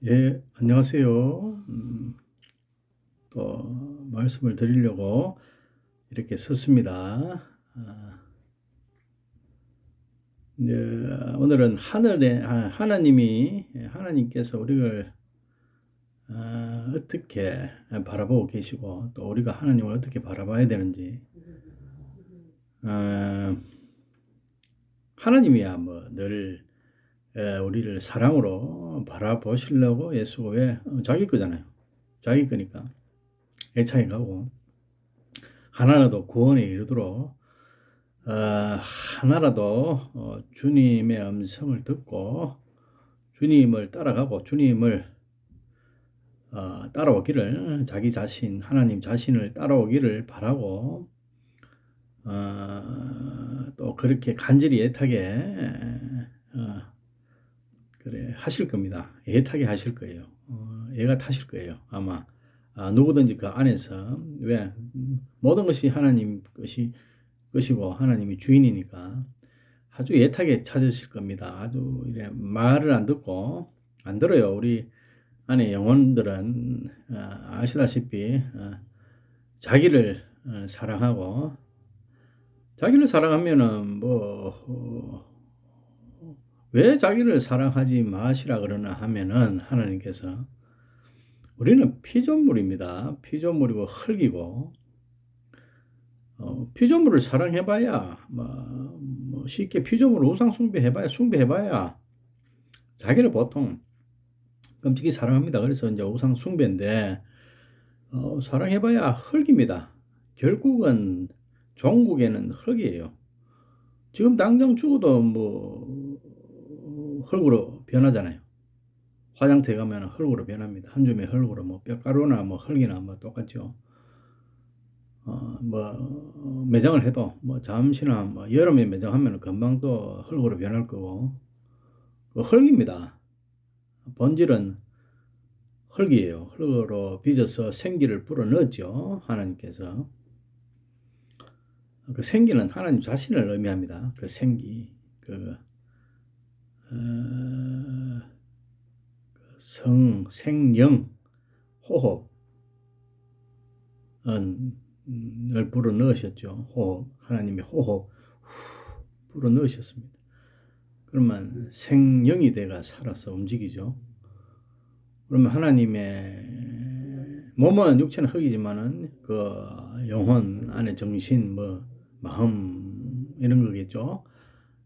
예, 안녕하세요. 또 말씀을 드리려고 이렇게 섰습니다. 이제 오늘은 하나님께서 우리를 어떻게 바라보고 계시고 또 우리가 하나님을 어떻게 바라봐야 되는지, 아, 하나님이야 뭐 늘 우리를 사랑으로 바라보시려고 예수가 왜 자기 거잖아요. 자기 거니까 애착이 가고 하나라도 구원에 이르도록 하나라도 주님의 음성을 듣고 주님을 따라가고 주님을 따라오기를, 자기 자신 하나님 자신을 따라오기를 바라고 또 그렇게 간절히 애타게 그래 하실 겁니다. 애타게 하실 거예요. 애가 타실 거예요. 아마 누구든지 그 안에서. 왜? 모든 것이 하나님 것이고 하나님이 주인이니까 아주 애타게 찾으실 겁니다. 아주 이래 말을 안 듣고 안 들어요. 우리 안에 영혼들은 아시다시피 자기를 사랑하고, 자기를 사랑하면은 왜 자기를 사랑하지 마시라 그러나 하면은 하나님께서 우리는 피조물입니다. 피조물이고 흙이고 피조물을 사랑해봐야 뭐 쉽게 피조물을 우상 숭배해봐야 자기를 보통 끔찍이 사랑합니다. 그래서 이제 우상 숭배인데 사랑해봐야 흙입니다. 결국은 종국에는 흙이에요. 지금 당장 죽어도 뭐 흙으로 변하잖아요. 화장터에 가면 흙으로 변합니다. 한 줌의 흙으로 뭐 뼈가루나 뭐 흙이나 뭐 똑같죠. 매장을 해도 뭐 잠시나 뭐 여름에 매장하면 금방 또 흙으로 변할 거고, 그 흙입니다. 본질은 흙이에요. 흙으로 빚어서 생기를 불어넣었죠. 하나님께서. 그 생기는 하나님 자신을 의미합니다. 그 생기, 어, 생영, 호흡, 을 불어 넣으셨죠. 호흡, 하나님의 호흡, 불어 넣으셨습니다. 그러면 생영이 돼가 살아서 움직이죠. 그러면 하나님의 몸은 육체는 흙이지만은 그 영혼 안에 정신, 뭐 마음 이런 거겠죠.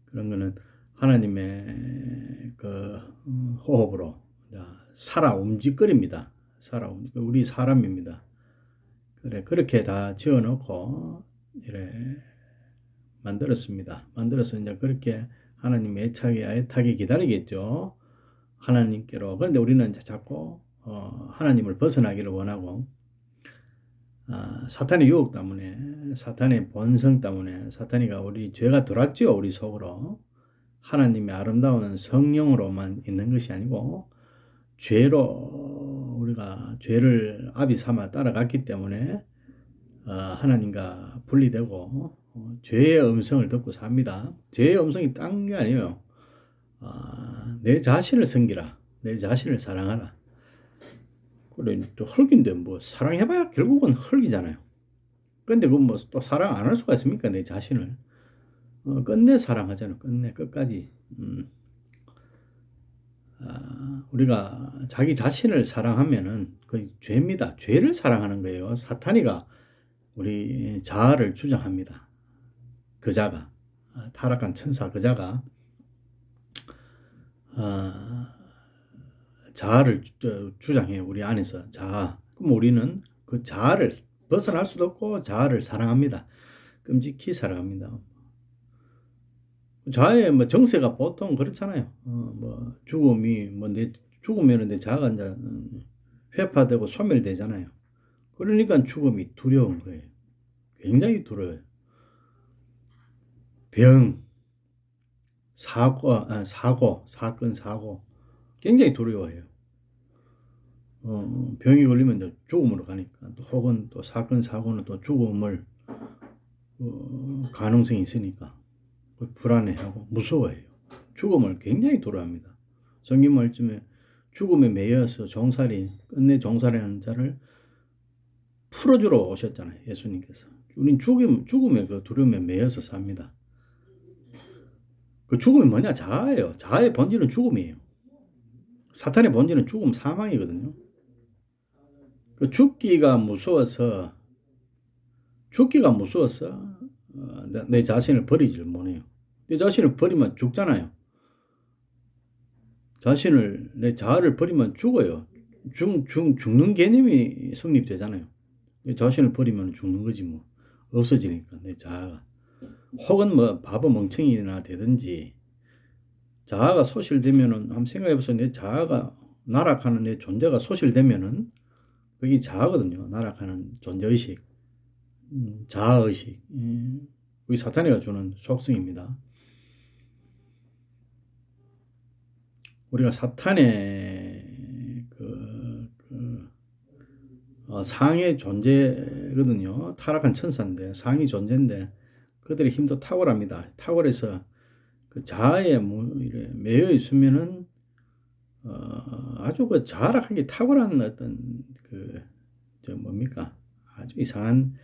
그런 거는 하나님의 그 호흡으로 살아 움직거립니다. 우리 사람입니다. 그래, 그렇게 다 지어놓고 이래 만들었습니다. 만들어서 이제 그렇게 하나님 애타게 기다리겠죠. 하나님께로. 그런데 우리는 이제 자꾸 하나님을 벗어나기를 원하고, 사탄의 유혹 때문에, 사탄의 본성 때문에, 사탄이가 우리 죄가 들어왔죠. 우리 속으로. 하나님의 아름다운 성령으로만 있는 것이 아니고 죄로, 우리가 죄를 아비 삼아 따라갔기 때문에 하나님과 분리되고 죄의 음성을 듣고 삽니다. 죄의 음성이 딴 게 아니에요. 내 자신을 섬기라. 내 자신을 사랑하라. 그래, 또 흙인데 뭐 사랑해봐야 결국은 흙이잖아요. 근데 그 뭐 또 사랑 안 할 수가 있습니까? 내 자신을. 끝내 사랑하잖아. 끝내, 끝까지. 우리가 자기 자신을 사랑하면은 그 죄입니다. 죄를 사랑하는 거예요. 사탄이가 우리 자아를 주장합니다. 그 자가, 타락한 천사 그 자가 자아를 주장해요. 우리 안에서 자아. 그럼 우리는 그 자아를 벗어날 수도 없고 자아를 사랑합니다. 끔찍히 사랑합니다. 자아의 뭐 정세가 보통 그렇잖아요. 뭐 죽음이 뭐 내 죽으면 내 자아가 이제 회파되고 소멸되잖아요. 그러니까 죽음이 두려운 거예요. 굉장히 두려워요. 병, 사건, 사고 굉장히 두려워해요. 병이 걸리면 이제 죽음으로 가니까, 또 혹은 또 사건, 사고는 또 죽음을 가능성이 있으니까 불안해하고 무서워해요. 죽음을 굉장히 두려워합니다. 성경 말씀에 죽음에 매여서 끝내 종살이하는 자를 풀어주러 오셨잖아요. 예수님께서. 우린 죽음의 그 두려움에 매여서 삽니다. 그 죽음이 뭐냐? 자아예요. 자아의 본질은 죽음이에요. 사탄의 본질은 죽음, 사망이거든요. 그 죽기가 무서워서 내 자신을 버리질 못해요. 내 자신을 버리면 죽잖아요. 내 자아를 버리면 죽어요. 죽는 개념이 성립되잖아요. 내 자신을 버리면 죽는 거지 뭐. 없어지니까 내 자아가. 혹은 뭐 바보 멍청이나 되든지 자아가 소실되면은 한번 생각해보세요. 내 자아가 나락하는 내 존재가 소실되면은 그게 자아거든요. 나락하는 존재의식, 자아의식. 그게 사탄이가 주는 속성입니다. 우리가 사탄의 상의 존재거든요. 타락한 천사인데 상위 존재인데 그들의 힘도 탁월합니다. 탁월해서 그 자아에 매여 있으면은 아주 그 자아락한 게 탁월한 어떤 아주 이상한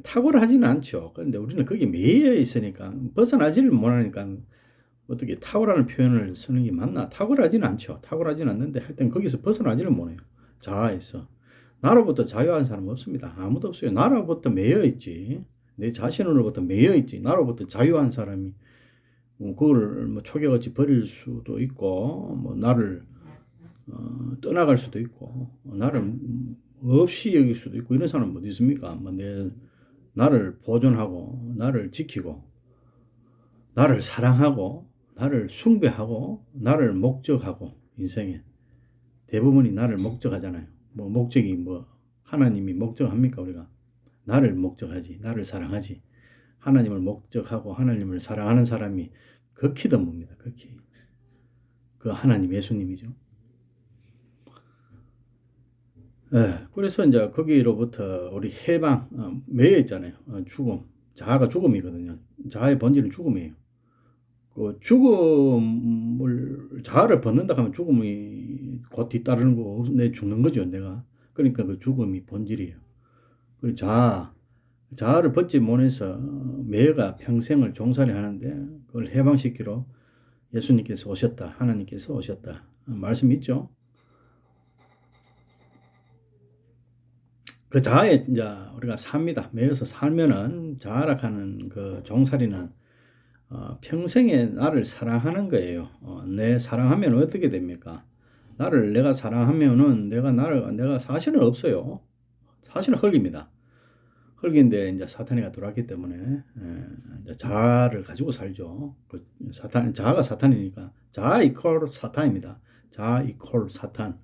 탁월하지는 않죠. 그런데 우리는 거기에 매여 있으니까 벗어나지를 못하니까 어떻게 탁월한 표현을 쓰는 게 맞나? 탁월하지는 않죠. 탁월하지는 않는데 하여튼 거기서 벗어나지는 못해요. 자아에서. 나로부터 자유한 사람은 없습니다. 아무도 없어요. 나로부터 매여 있지. 내 자신으로부터 매여 있지. 나로부터 자유한 사람이 그걸 뭐 초계같이 버릴 수도 있고 뭐 나를 떠나갈 수도 있고 나를 없이 여길 수도 있고 이런 사람은 어디 있습니까? 뭐 나를 보존하고 나를 지키고 나를 사랑하고 나를 숭배하고 나를 목적하고 인생에 대부분이 나를 목적하잖아요. 뭐 목적이 뭐 하나님이 목적합니까? 우리가 나를 목적하지 나를 사랑하지 하나님을 목적하고 하나님을 사랑하는 사람이 극히 드뭅니다. 극히 그 하나님 예수님이죠. 그래서 이제 거기로부터 우리 해방 매여 있잖아요. 죽음 자아가 죽음이거든요. 자아의 본질은 죽음이에요. 그 자아를 벗는다 하면 죽음이 곧 뒤따르는 거고, 내 죽는 거죠, 내가. 그러니까 그 죽음이 본질이에요. 그리고 자아를 벗지 못해서 매여가 평생을 종살이 하는데, 그걸 해방시키러 예수님께서 오셨다. 하나님께서 오셨다. 말씀 있죠? 그 자아에 이제 우리가 삽니다. 매여서 살면은 자아락하는 그 종살이는 평생에 나를 사랑하는 거예요. 내 사랑하면 어떻게 됩니까? 내가 사랑하면은 내가 사실은 없어요. 사실은 흙입니다. 흙인데 이제 사탄이가 들어왔기 때문에 이제 자아를 가지고 살죠. 자아가 사탄이니까 자아 이퀄 사탄입니다. 자아 이퀄 사탄.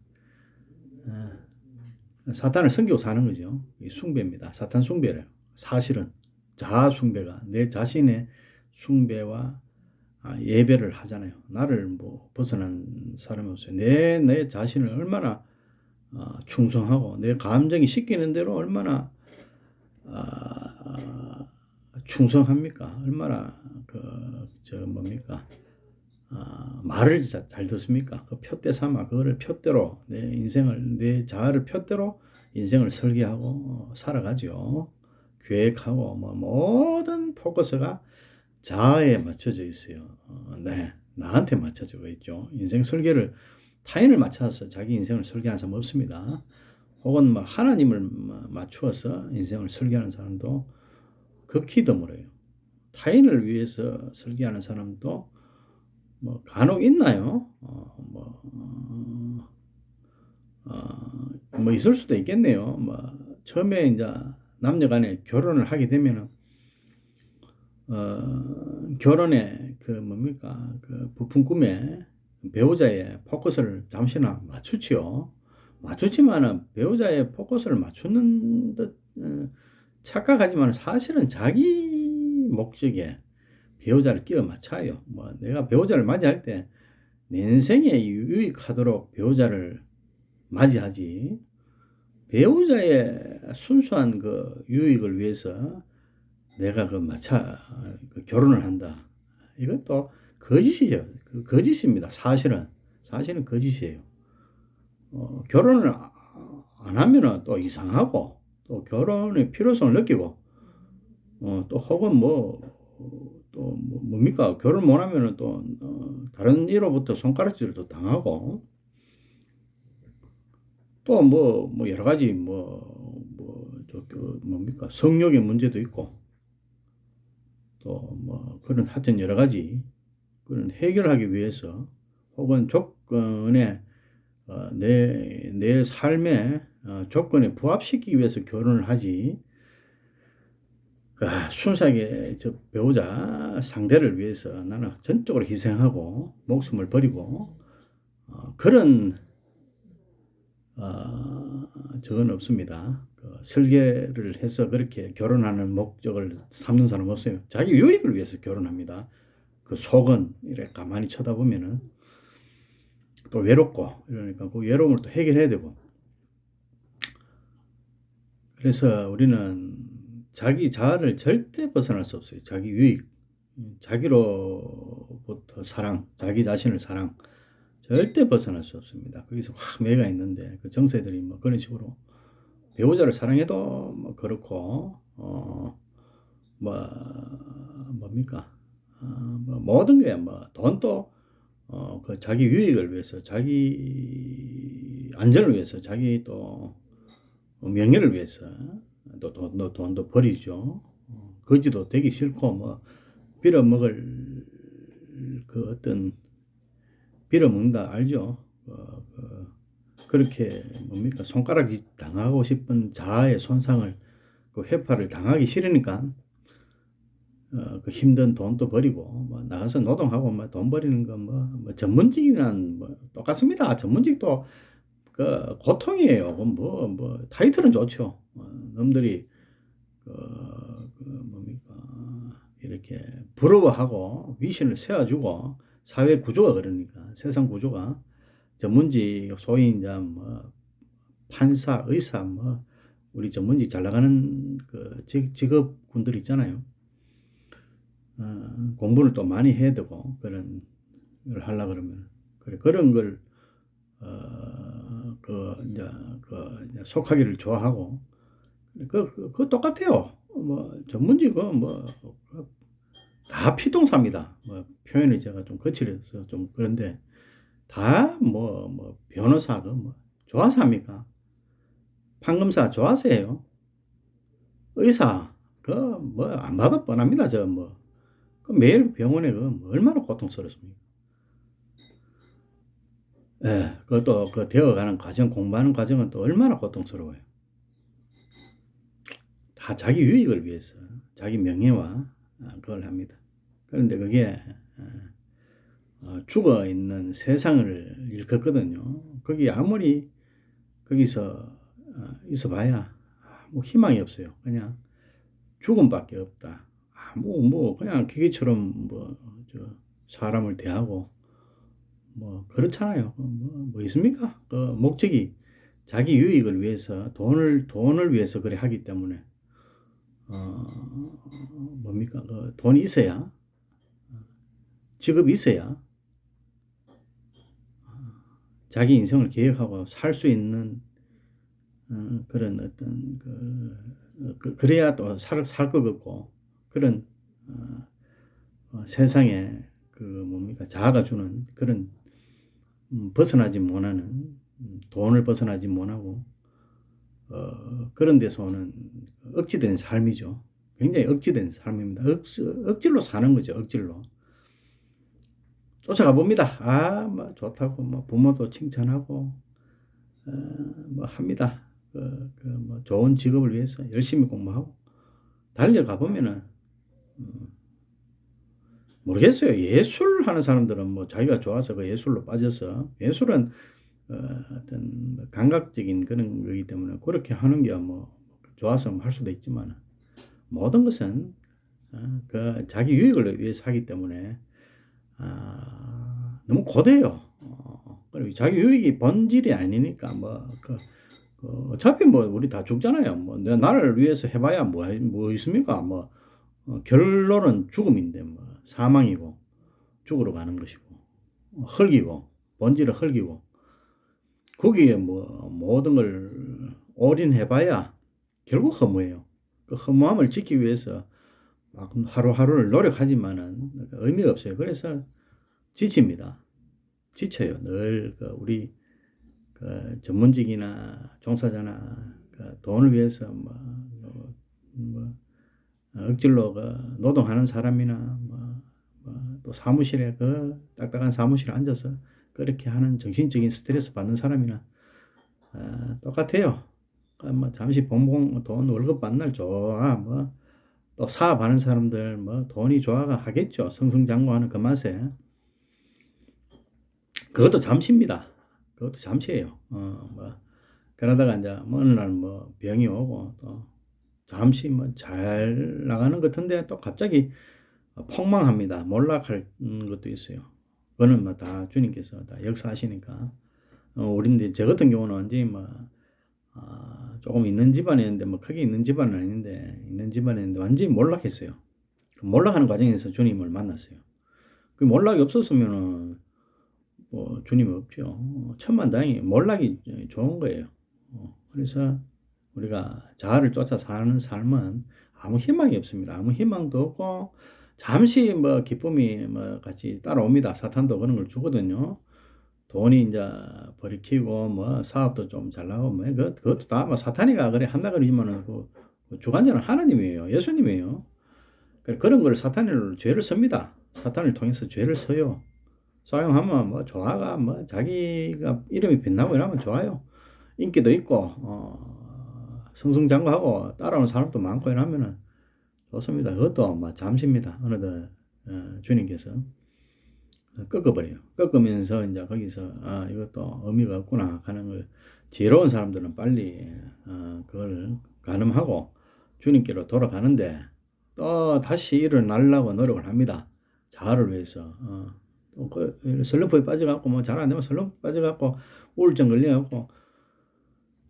사탄을 섬기고 사는 거죠. 이 숭배입니다. 사탄 숭배래요. 사실은 자아 숭배가 내 자신의 숭배와 예배를 하잖아요. 나를 뭐 벗어난 사람이 없어요. 내 자신을 얼마나 충성하고 내 감정이 시키는 대로 얼마나 충성합니까? 얼마나 말을 잘 듣습니까? 그 표대 삼아 그거를 표대로 내 자아를 표대로 인생을 설계하고 살아가죠. 계획하고 뭐 모든 포커스가 자아에 맞춰져 있어요. 나한테 맞춰져 있죠. 인생 설계를 타인을 맞춰서 자기 인생을 설계하는 사람 없습니다. 혹은 뭐 하나님을 맞추어서 인생을 설계하는 사람도 극히 드물어요. 타인을 위해서 설계하는 사람도 뭐 간혹 있나요? 뭐 있을 수도 있겠네요. 뭐 처음에 이제 남녀간에 결혼을 하게 되면은 결혼에 그 부푼 꿈에 배우자의 포커스를 잠시나 맞추지요. 맞추지만은 배우자의 포커스를 맞추는 듯 착각하지만 사실은 자기 목적에 배우자를 끼워 맞춰요. 뭐 내가 배우자를 맞이할 때 내 인생에 유익하도록 배우자를 맞이하지. 배우자의 순수한 그 유익을 위해서 내가 결혼을 한다. 이것도 거짓이에요. 거짓입니다. 사실은 거짓이에요. 결혼을 안 하면은 또 이상하고, 또 결혼의 필요성을 느끼고, 또 혹은 뭡니까? 결혼 못 하면은 또, 다른 이로부터 손가락질도 당하고, 또 여러 가지 뭡니까? 성욕의 문제도 있고, 또 그런 하여튼 여러 가지 그런 해결하기 위해서 혹은 조건에 내 삶의 조건에 부합시키기 위해서 결혼을 하지. 순수하게 저 배우자 상대를 위해서 나는 전적으로 희생하고 목숨을 버리고 그런 저건 없습니다. 설계를 해서 그렇게 결혼하는 목적을 삼는 사람 없어요. 자기 유익을 위해서 결혼합니다. 그 속은 이렇게 가만히 쳐다보면은 또 외롭고 이러니까 그 외로움을 또 해결해야 되고. 그래서 우리는 자기 자아를 절대 벗어날 수 없어요. 자기 유익, 자기로부터 사랑, 자기 자신을 사랑 절대 벗어날 수 없습니다. 거기서 확 매가 있는데 그 정세들이 그런 식으로 배우자를 사랑해도 그렇고 뭡니까? 모든 게 돈도 그 자기 유익을 위해서, 자기 안전을 위해서, 자기 또 명예를 위해서 또 돈도 버리죠. 거지도 되기 싫고 빌어먹을 그 어떤 빌어먹는다 알죠? 그렇게 뭡니까? 손가락이 당하고 싶은 자아의 손상을 그 회파를 당하기 싫으니까 그 힘든 돈도 버리고 나가서 노동하고 돈 버리는 거 전문직이란 똑같습니다. 전문직도 그 고통이에요. 타이틀은 좋죠. 놈들이 뭡니까 이렇게 부러워하고 위신을 세워주고 사회 구조가 그러니까 세상 구조가 전문직 소위 이제 판사, 의사 우리 전문직 잘 나가는 그 직업군들 있잖아요. 공부를 또 많이 해야 되고 그런 걸 하려 그러면 그런 걸 이제 속하기를 좋아하고 그 똑같아요. 전문직은 다 피동사입니다. 표현이 제가 좀 거칠어서 좀 그런데 다 변호사가 좋아서 합니까? 판검사 좋아서 해요. 의사 안 봐도 뻔합니다. 그 매일 병원에 얼마나 고통스럽습니까? 예, 그것도 그 되어가는 과정, 공부하는 과정은 또 얼마나 고통스러워요. 다 자기 유익을 위해서, 자기 명예와 그걸 합니다. 그런데 그게 죽어 있는 세상을 일컫거든요. 거기 아무리 거기서 있어봐야 희망이 없어요. 그냥 죽음밖에 없다. 그냥 기계처럼 사람을 대하고 그렇잖아요. 있습니까? 그 목적이 자기 유익을 위해서 돈을 위해서 그래 하기 때문에 뭡니까? 그 돈이 있어야 직업이 있어야 자기 인생을 계획하고 살 수 있는 그런 어떤 그래야 또 살 것 같고 그런 세상에 뭡니까? 자아가 주는 그런 벗어나지 못하는 돈을 벗어나지 못하고 그런 데서 오는 억지된 삶이죠. 굉장히 억지된 삶입니다. 억지로 사는 거죠. 억지로. 쫓아가 봅니다. 좋다고 부모도 칭찬하고 합니다. 좋은 직업을 위해서 열심히 공부하고 달려가 보면은 모르겠어요. 예술 하는 사람들은 자기가 좋아서 그 예술로 빠져서 예술은 어떤 감각적인 그런 거기 때문에 그렇게 하는 게 좋아서 할 수도 있지만 모든 것은 그 자기 유익을 위해서 하기 때문에 너무 고대요. 그리고 자기 유익이 본질이 아니니까 어차피 우리 다 죽잖아요. 나를 위해서 해봐야 뭐 있습니까? 결론은 죽음인데 사망이고 죽으러 가는 것이고 흙이고 본질은 흙이고 거기에 뭐 모든 걸 올인해봐야 결국 허무해요. 그 허무함을 지키기 위해서 막 하루하루를 노력하지만은 의미가 없어요. 그래서 지칩니다. 지쳐요. 늘 우리 전문직이나 종사자나 돈을 위해서 뭐 억질로 노동하는 사람이나 또 사무실에 딱딱한 사무실에 앉아서 그렇게 하는 정신적인 스트레스 받는 사람이나 똑같아요. 뭐 잠시 봉봉 돈 월급 받는 날 좋아. 또 사업하는 사람들 돈이 좋아가 하겠죠. 승승장구하는 그 맛에. 그것도 잠시입니다. 그것도 잠시예요. 그러다가 이제 어느 날 병이 오고 또 잠시 잘 나가는 것 같은데 또 갑자기 폭망합니다. 몰락할 것도 있어요. 그거는 다 주님께서 다 역사하시니까. 우리인데 저 같은 경우는 완전히 조금 있는 집안이었는데 크게 있는 집안은 아닌데 있는 집안이었는데 완전히 몰락했어요. 몰락하는 과정에서 주님을 만났어요. 그 몰락이 없었으면은 주님이 없죠. 천만다행히 몰락이 좋은 거예요. 그래서 우리가 자아를 쫓아 사는 삶은 아무 희망이 없습니다. 아무 희망도 없고 잠시 기쁨이 같이 따라옵니다. 사탄도 그런 걸 주거든요. 돈이 이제 버리키고 사업도 좀 잘 나가고 그것도 다 사탄이가 그래 한다 그러지만은 그 주관자는 하나님이에요. 예수님이에요. 그런 걸 사탄을 죄를 씁니다. 사탄을 통해서 죄를 써요. 사용하면 좋아가 자기가 이름이 빛나고 이러면 좋아요. 인기도 있고 승승장구하고 따라오는 사람도 많고 이러면은 좋습니다. 그것도 잠시입니다. 어느덧 주님께서 꺾어버려요. 꺾으면서 이제 거기서 이것도 의미가 없구나 하는 걸 지혜로운 사람들은 빨리 그걸 가늠하고 주님께로 돌아가는데 또 다시 일어나려고 노력을 합니다. 자아를 위해서. 슬럼프에 빠져갖고 잘 안 되면 슬럼프 빠져갖고 우울증 걸려갖고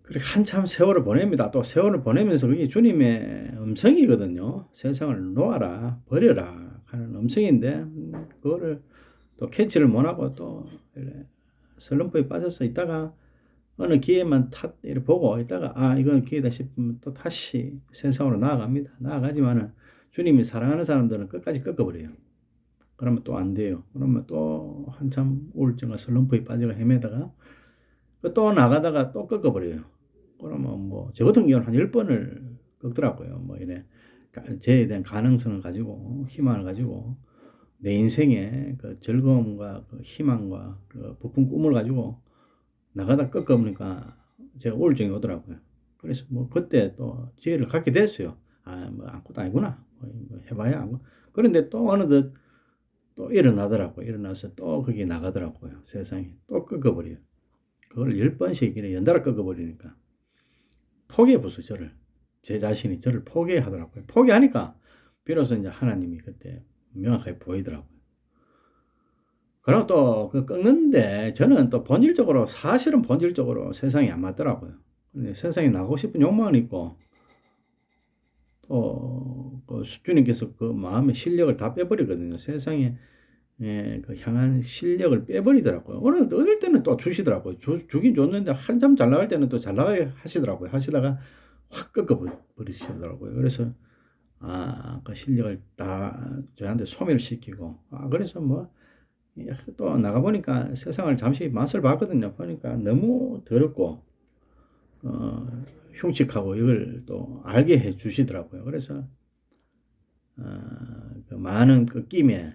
그렇게 한참 세월을 보냅니다. 또 세월을 보내면서 그게 주님의 음성이거든요. 세상을 놓아라, 버려라 하는 음성인데 그거를 또 캐치를 못하고 또 슬럼프에 빠져서 있다가 어느 기회만 이렇게 보고 있다가 이건 기회다 싶으면 또 다시 세상으로 나아갑니다. 나아가지만은 주님이 사랑하는 사람들은 끝까지 꺾어버려요. 그러면 또 안 돼요. 그러면 또 한참 우울증과 슬럼프에 빠져가 헤매다가 또 나가다가 또 꺾어버려요. 그러면 저 같은 경우는 한 10번을 꺾더라고요. 이래 저에 대한 가능성을 가지고 희망을 가지고 내 인생의 그 즐거움과 그 희망과 그 부푼 꿈을 가지고 나가다 꺾어보니까 제가 우울증이 오더라고요. 그래서 그때 또 지혜를 갖게 됐어요. 아무것도 아니구나. 해봐야 하고. 그런데 또 어느덧 또 일어나더라고요. 일어나서 또 거기에 나가더라고요. 세상에. 또 꺾어버려요. 그걸 10번씩 연달아 꺾어버리니까 포기해보세요. 저를. 제 자신이 저를 포기하더라고요. 포기하니까 비로소 이제 하나님이 그때 명확하게 보이더라고요. 그리고 또 꺾는데 저는 또 사실은 본질적으로 세상이 안 맞더라고요. 세상에 나가고 싶은 욕망은 있고 또 주님께서 그 마음의 실력을 다 빼버리거든요. 세상에 향한 실력을 빼버리더라고요. 어릴 때는 또 주시더라고요. 주긴 줬는데 한참 잘 나갈 때는 또 잘 나가게 하시더라고요. 하시다가 확 꺾어버리시더라고요. 그래서 그 실력을 다 저한테 소멸시키고 그래서 또 나가보니까 세상을 잠시 맛을 봤거든요. 보니까 너무 더럽고 흉측하고 이걸 또 알게 해 주시더라고요. 그래서 그 많은 끼임에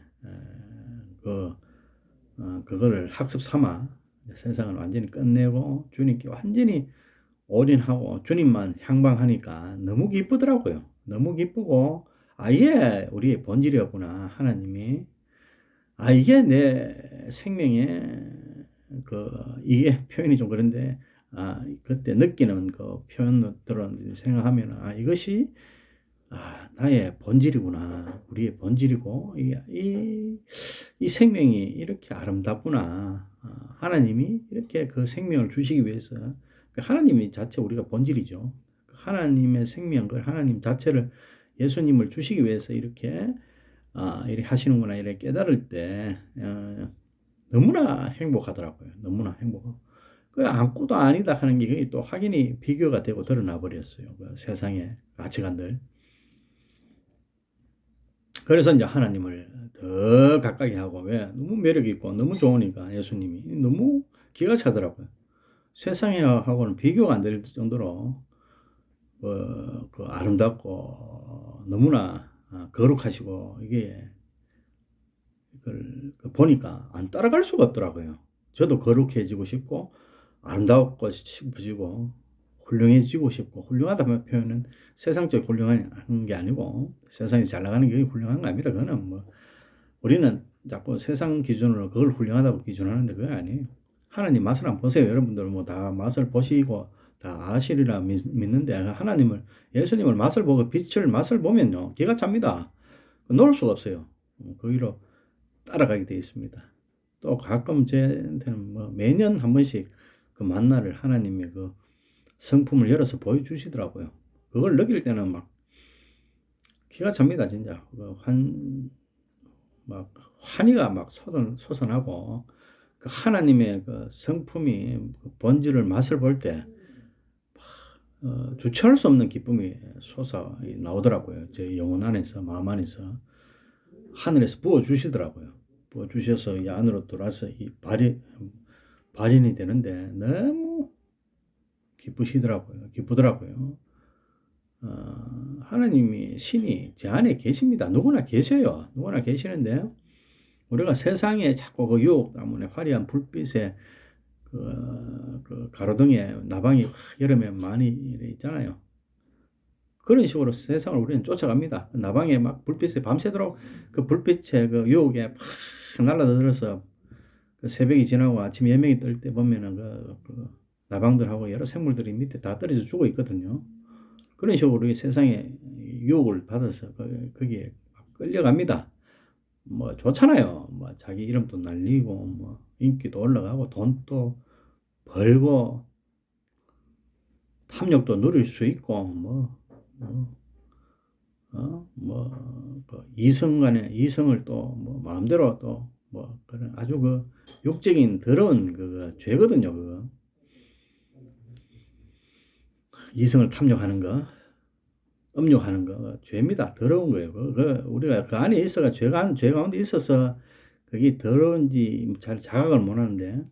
그거를 학습 삼아 세상을 완전히 끝내고 주님께 완전히 올인하고 주님만 향방하니까 너무 기쁘더라고요. 너무 기쁘고 이게 우리의 본질이었구나. 하나님이 이게 내 생명의 이게 표현이 좀 그런데 그때 느끼는 그 표현들을 생각하면 이것이 나의 본질이구나. 우리의 본질이고 이 생명이 이렇게 아름답구나. 하나님이 이렇게 그 생명을 주시기 위해서 하나님이 자체 우리가 본질이죠. 하나님의 생명, 그 하나님 자체를 예수님을 주시기 위해서 이렇게 이렇게 하시는구나 이렇게 깨달을 때 너무나 행복하더라고요. 너무나 행복하고 그 안고도 아니다 하는 게 그게 또 확인이 비교가 되고 드러나 버렸어요. 그 세상의 가치관들. 그래서 이제 하나님을 더 가까이 하고 왜 너무 매력 있고 너무 좋으니까 예수님이 너무 기가 차더라고요. 세상하고는 비교가 안 될 정도로 그 아름답고 너무나 거룩하시고 이게 그걸 보니까 안 따라갈 수가 없더라고요. 저도 거룩해지고 싶고 아름답고 싶어지고 훌륭해지고 싶고 훌륭하다는 표현은 세상적 훌륭한 게 아니고 세상이 잘 나가는 게 훌륭한 거 아닙니다. 그거는 뭐 우리는 자꾸 세상 기준으로 그걸 훌륭하다고 기준하는데 그건 아니에요. 하나님 맛을 한번 보세요. 여러분들 뭐 다 맛을 보시고 다 아시리라 믿는데 하나님을 예수님을 맛을 보고 빛을 맛을 보면요 기가 찹니다. 놓을 수가 없어요. 거기로 따라가게 되어 있습니다. 또 가끔 저한테는 뭐 매년 한 번씩 그 만나를 하나님의 그 성품을 열어서 보여주시더라고요. 그걸 느낄 때는 막 기가 찹니다, 진짜. 막 환희가 막 솟아나고 그 하나님의 그 성품이 그 본질을 맛을 볼 때 주체할 수 없는 기쁨이 솟아 나오더라고요. 제 영혼 안에서 마음 안에서 하늘에서 부어 주시더라고요. 부어 주셔서 이 안으로 들어와서 이 발현이 되는데 너무 기쁘더라고요. 하나님이 신이 제 안에 계십니다. 누구나 계셔요. 누구나 계시는데 우리가 세상에 자꾸 그 유혹 때문에 화려한 불빛에 그 가로등에 나방이 여름에 많이 있잖아요. 그런 식으로 세상을 우리는 쫓아갑니다. 나방에 막 불빛에 밤새도록 그 불빛에 그 유혹에 막 날아들어서 그 새벽이 지나고 아침 예명이 뜰 때 보면은 그 나방들하고 여러 생물들이 밑에 다 떨어져 죽어 있거든요. 그런 식으로 우리 세상에 유혹을 받아서 거기에 끌려갑니다. 뭐 좋잖아요. 뭐 자기 이름도 날리고 뭐 인기도 올라가고 돈도 벌고 탐욕도 누릴 수 있고 그 이성을 또 뭐 마음대로 또 뭐 그런 아주 그 육적인 더러운 그 죄거든요. 그거 이성을 탐욕하는 거, 음욕하는 거 죄입니다. 더러운 거예요. 우리가 그 안에 있어가 죄 가운데 있어서 그게 더러운지 잘 자각을 못 하는데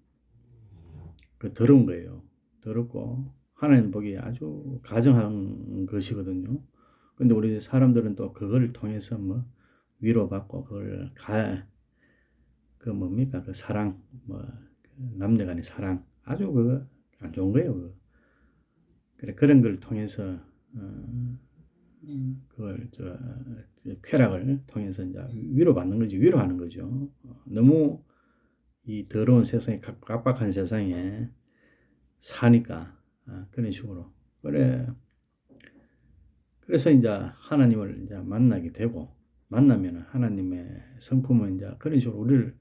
그 더러운 거예요. 더럽고 하나님 보기에 아주 가증한 것이거든요. 근데 우리 사람들은 또 그걸 통해서 뭐 위로받고 그걸 그 뭡니까 그 사랑 뭐 남녀간의 사랑 아주 그거 안 좋은 거예요. 그거. 그래 그런 걸 통해서 그걸 쾌락을 통해서 이제 위로받는 거지 위로하는 거죠. 너무 이 더러운 세상에 각박한 세상에 사니까 그런 식으로 그래서 이제 하나님을 이제 만나게 되고 만나면 하나님의 성품은 이제 그런 식으로 우리를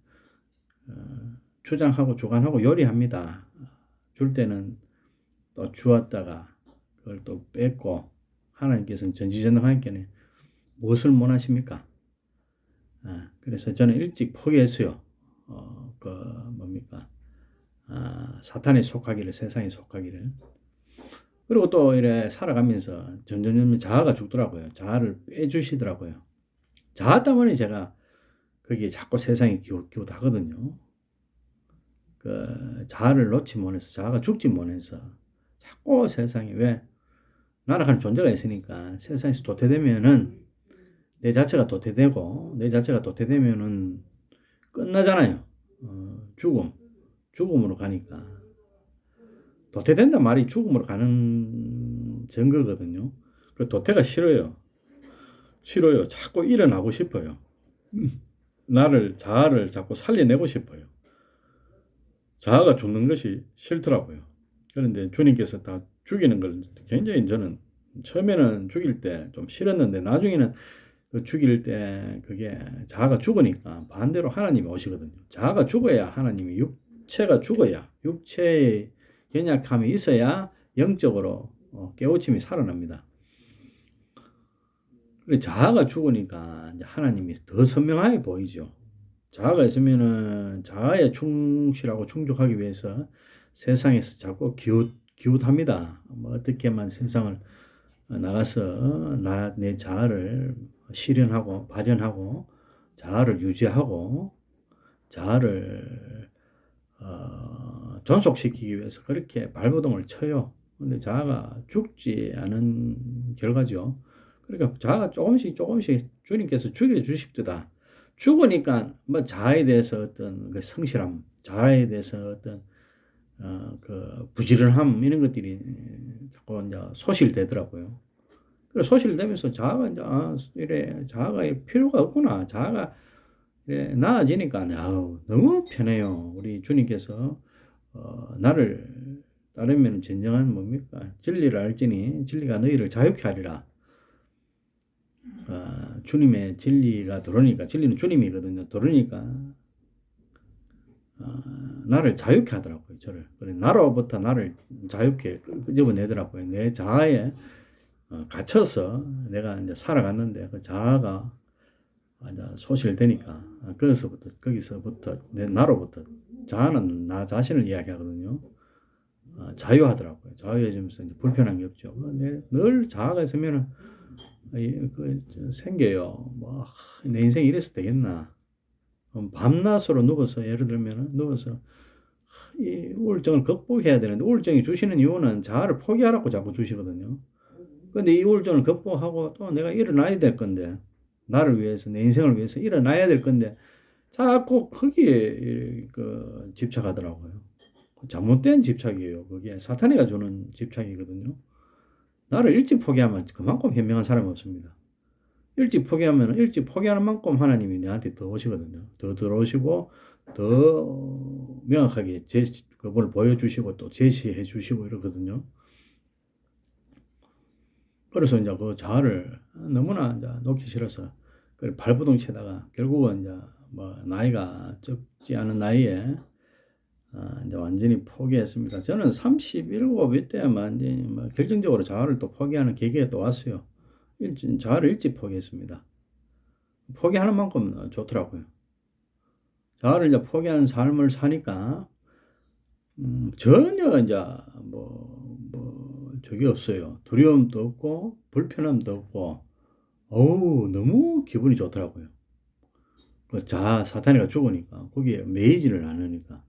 주장하고 주관하고 요리합니다. 줄 때는 또 주었다가 그걸 또 뺏고 하나님께서는 전지전능하니까 무엇을 원하십니까? 그래서 저는 일찍 포기했어요. 그 뭡니까? 사탄에 속하기를 세상에 속하기를 그리고 또 이래 살아가면서 점점 자아가 죽더라고요. 자아를 빼주시더라고요. 자아 때문에 제가 거기에 자꾸 세상에 기웃기웃하거든요. 그 자아를 놓지 못해서 자아가 죽지 못해서 자꾸 세상에 왜 나락하는 존재가 있으니까 세상에서 도태되면은 내 자체가 도태되면은 끝나잖아요. 죽음으로 가니까 도태된단 말이 죽음으로 가는 증거거든요. 그 도태가 싫어요. 자꾸 일어나고 싶어요. 자아를 자꾸 살려내고 싶어요. 자아가 죽는 것이 싫더라고요. 그런데 주님께서 다 죽이는 걸 굉장히 저는 처음에는 죽일 때 좀 싫었는데 나중에는 그 죽일 때 그게 자아가 죽으니까 반대로 하나님이 오시거든요. 자아가 죽어야 하나님이 육체가 죽어야 육체의 연약함이 있어야 영적으로 깨우침이 살아납니다. 그래 자아가 죽으니까 이제 하나님이 더 선명하게 보이죠. 자아가 있으면은 자아에 충실하고 충족하기 위해서 세상에서 자꾸 기웃합니다. 뭐 어떻게만 세상을 나가서 내 자아를 실현하고 발현하고 자아를 유지하고 자아를 존속시키기 위해서 그렇게 발버둥을 쳐요. 근데 자아가 죽지 않은 결과죠. 그러니까 자아가 조금씩 주님께서 죽여주십니다. 죽으니까 뭐 자아에 대해서 어떤 그 성실함, 자아에 대해서 어떤 그 부지런함 이런 것들이 자꾸 이제 소실되더라고요. 그래서 소실되면서 자아가 이제 이래 자아가 필요가 없구나. 자아가 이래 나아지니까 아우 너무 편해요. 우리 주님께서 나를 따르면 진정한 뭡니까? 진리를 알지니 진리가 너희를 자유케 하리라. 주님의 진리가 들어오니까 진리는 주님이거든요. 들어오니까 나를 자유케 하더라고요. 저를. 그래 나로부터 나를 자유케 끄집어내더라고요. 내 자아에 갇혀서 내가 이제 살아갔는데 그 자아가 이제 소실되니까 거기서부터 나로부터 자아는 나 자신을 이야기하거든요. 자유하더라고요. 자유해지면서 이제 불편한 게 없죠. 늘 자아가 있으면은 생겨요. 뭐 내 인생 이래서 되겠나? 밤낮으로 누워서 예를 들면 누워서 이 우울증을 극복해야 되는데 우울증이 주시는 이유는 자아를 포기하라고 자꾸 주시거든요. 근데 이 우울증을 극복하고 또 내가 일어나야 될 건데 나를 위해서 내 인생을 위해서 일어나야 될 건데 자꾸 거기에 집착하더라고요. 잘못된 집착이에요. 그게 사탄이가 주는 집착이거든요. 나를 일찍 포기하면 그만큼 현명한 사람이 없습니다. 일찍 포기하는 만큼 하나님이 내한테 더 오시거든요. 더 들어오시고 더 명확하게 그분을 보여주시고 또 제시해 주시고 이러거든요. 그래서 이제 그 자아를 너무나 이제 놓기 싫어서 발버둥 치다가 결국은 이제 뭐 나이가 적지 않은 나이에 이제 완전히 포기했습니다. 저는 37 때만 이제 뭐 결정적으로 자아를 또 포기하는 계기가 또 왔어요. 자아를 일찍 포기했습니다. 포기하는 만큼 좋더라고요. 자아를 이제 포기한 삶을 사니까 전혀 이제 저게 없어요. 두려움도 없고 불편함도 없고 너무 기분이 좋더라고요. 사탄이가 죽으니까 거기에 매이지를 않으니까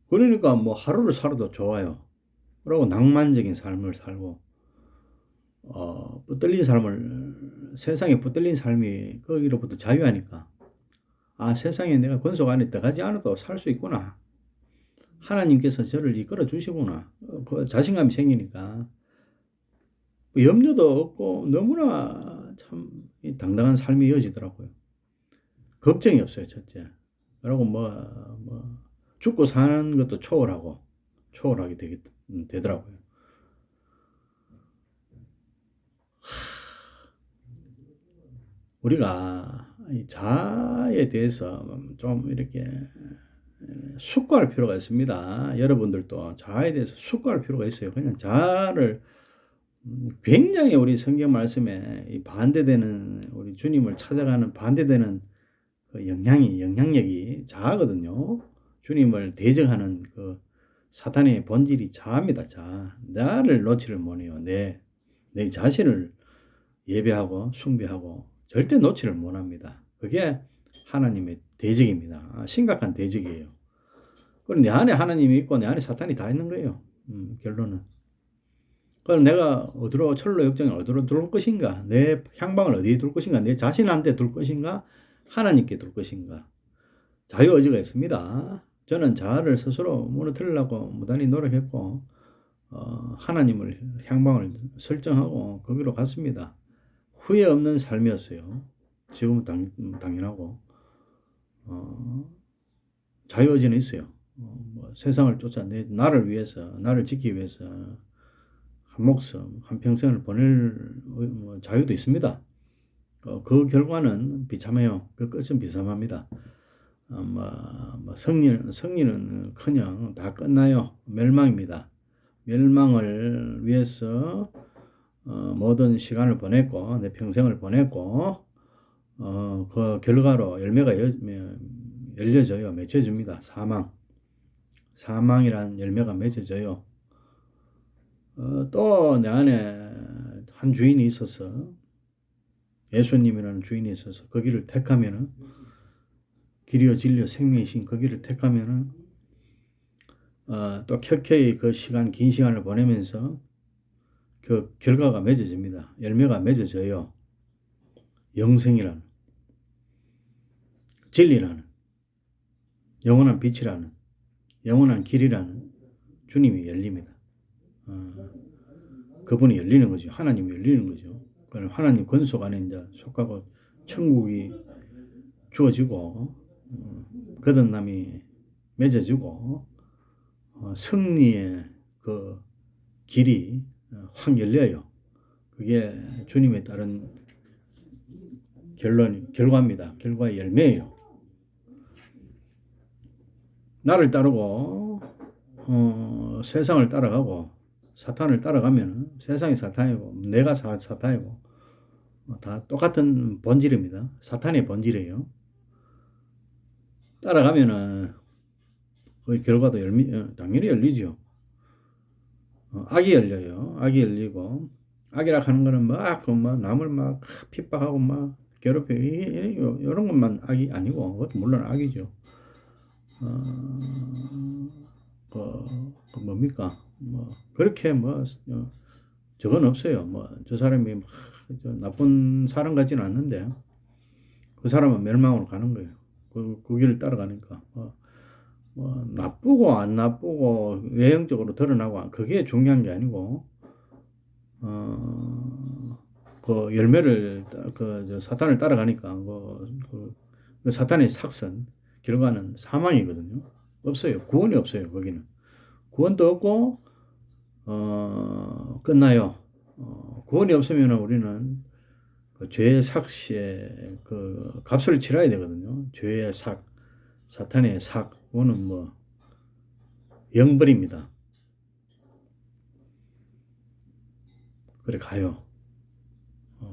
그러니까 뭐 하루를 살아도 좋아요. 그리고 낭만적인 삶을 살고 세상에 붙들린 삶이 거기로부터 자유하니까 세상에 내가 권속 안에 들어가지 않아도 살 수 있구나. 하나님께서 저를 이끌어 주시구나. 그 자신감이 생기니까 염려도 없고 너무나 참 당당한 삶이 이어지더라고요. 걱정이 없어요, 첫째. 그리고 죽고 사는 것도 초월하게 되더라고요. 우리가 이 자아에 대해서 좀 이렇게 숙고할 필요가 있습니다. 여러분들도 자아에 대해서 숙고할 필요가 있어요. 그냥 자아를 굉장히 우리 성경 말씀에 반대되는 우리 주님을 찾아가는 반대되는 그 영향력이 자아거든요. 주님을 대적하는 그 사탄의 본질이 자아입니다. 자아. 나를 놓지를 못해요. 내 자신을 예배하고 숭배하고 절대 놓지를 못합니다. 그게 하나님의 대적입니다. 심각한 대적이에요. 그럼 내 안에 하나님이 있고 내 안에 사탄이 다 있는 거예요. 결론은. 그럼 내가 철로 역정에 어디로 둘 것인가? 내 향방을 어디에 둘 것인가? 내 자신한테 둘 것인가? 하나님께 둘 것인가? 자유의지가 있습니다. 저는 자아를 스스로 무너뜨리려고 무단히 노력했고 하나님을 향방을 설정하고 거기로 갔습니다. 후회 없는 삶이었어요. 지금은 당연하고 자유의지는 있어요. 세상을 쫓아 나를 위해서 나를 지키기 위해서 한 목숨 한 평생을 보낼 자유도 있습니다. 그 결과는 비참해요. 그 끝은 비참합니다. 승리는커녕 다 끝나요. 멸망입니다. 멸망을 위해서 모든 시간을 보냈고 내 평생을 보냈고 그 결과로 열매가 열려져요. 맺혀집니다. 사망. 사망이란 열매가 맺어져요. 또 내 안에 한 주인이 있어서, 예수님이라는 주인이 있어서 그 길을 택하면은, 길이요 진리요 생명이신 그 길을 택하면은 또 켜켜이 그 시간, 긴 시간을 보내면서 그 결과가 맺어집니다. 열매가 맺어져요. 영생이라는, 진리라는, 영원한 빛이라는, 영원한 길이라는 주님이 열립니다. 그분이 열리는 거죠. 하나님이 열리는 거죠. 그럼 하나님 권속 안에 이제 속하고 천국이 주어지고, 거듭남이 맺어지고, 승리의 그 길이 확 열려요. 그게 주님에 따른 결과입니다. 결과의 열매예요. 나를 따르고 세상을 따라가고 사탄을 따라가면 세상이 사탄이고 내가 사탄이고 다 똑같은 본질입니다. 사탄의 본질이에요. 따라가면은 그 결과도 당연히 열리죠. 악이 열려요. 악이 열리고 악이라 하는 거는 막 남을 막 핍박하고 막 괴롭혀 이런 것만 악이 아니고 그것도 물론 악이죠. 뭡니까? 그렇게 저건 없어요. 저 사람이 나쁜 사람 같지는 않는데, 그 사람은 멸망으로 가는 거예요. 그 길을 따라가니까. 나쁘고 안 나쁘고 외형적으로 드러나고, 그게 중요한 게 아니고, 그 열매를, 사탄을 따라가니까, 그 사탄의 삭선, 결과는 사망이거든요. 없어요. 구원이 없어요. 거기는. 구원도 없고, 끝나요. 구원이 없으면 우리는 그 죄의 삭시에 그 값을 치러야 되거든요. 죄의 삭, 사탄의 삭, 그거는 영벌입니다. 그래 가요.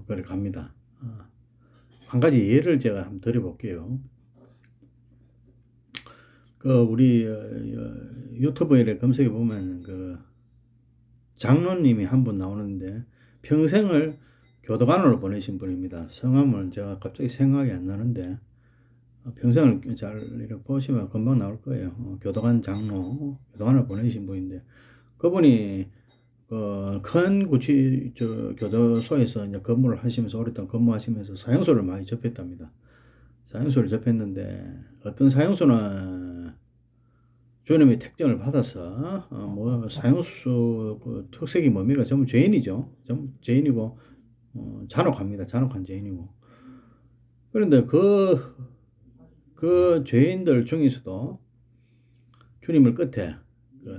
그래 갑니다. 한 가지 예를 제가 한번 드려볼게요. 우리 유튜브에 검색해 보면 장로님이 한 분 나오는데 평생을 교도관으로 보내신 분입니다. 성함을 제가 갑자기 생각이 안 나는데 평생을 잘 이렇게 보시면 금방 나올 거예요. 교도관 장로, 교도관을 보내신 분인데 그분이 큰 교도소에서 이제 근무를 하시면서 오랫동안 근무하시면서 사형수를 많이 접했답니다. 사형수를 접했는데 어떤 사형수는 주님의 택정을 받아서 사형수 특색이 뭡니까? 전부 죄인이죠. 전부 죄인이고 잔혹합니다. 잔혹한 죄인이고. 그런데 그 죄인들 중에서도 주님을 끝에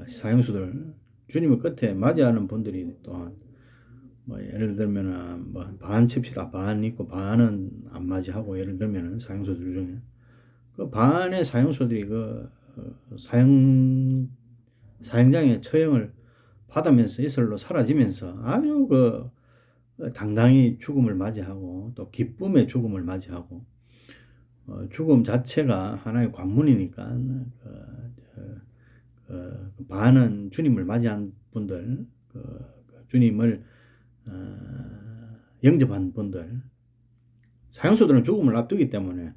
사형수들 주님을 끝에 맞이하는 분들이 또한 예를 들면은 반 칩시다. 반 있고 반은 안 맞이하고 예를 들면은 사형수들 중에 그 반의 사형수들이 사형장의 처형을 받으면서 이슬로 사라지면서 아주 당당히 죽음을 맞이하고 또 기쁨의 죽음을 맞이하고 죽음 자체가 하나의 관문이니까 반은 주님을 맞이한 분들 주님을 영접한 분들 사형수들은 죽음을 앞두기 때문에